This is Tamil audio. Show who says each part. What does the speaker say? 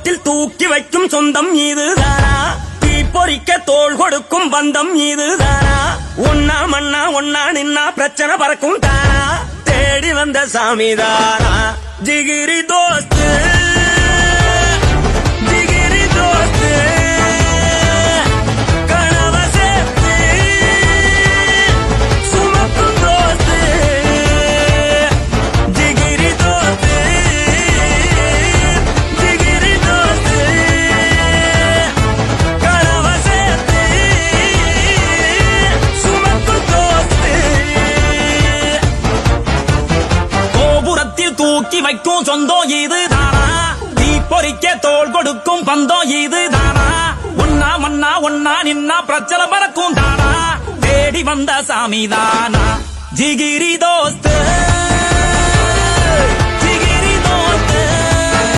Speaker 1: கோபுரத்தில் தூக்கி வைக்கும் சொந்தம் இதுதானா தீப்பொறிக்க தோள் கொடுக்கும் பந்தம் இதுதானா ஒன்னா மண்ணா ஒன்னா நின்னா பிரச்சனை பறக்கும் தானா தேடி வந்த சாமிதானா ஜிகிரி தோஸ்து ஜிகிரி தோஸ்து கனவ சேர்த்து சுமக்கும் தோஸ்து ஜிகிரி தோஸ்து ஜிகிரி தோஸ்து கனவ சேர்த்து சுமக்கும் தோஸ்து கோபுரத்தில் தூக்கி வைக்கும் சொந்தம் இதுதானா தீப்பொறிக்க தோள் கொடுக்கும் பந்தம் இதுதானா ஒன்னா மண்ணா ஒன்னா நின்னா பிரச்சனை பறக்கும் தானா தேடி வந்த சாமிதானா ஜிகிரி தோஸ்து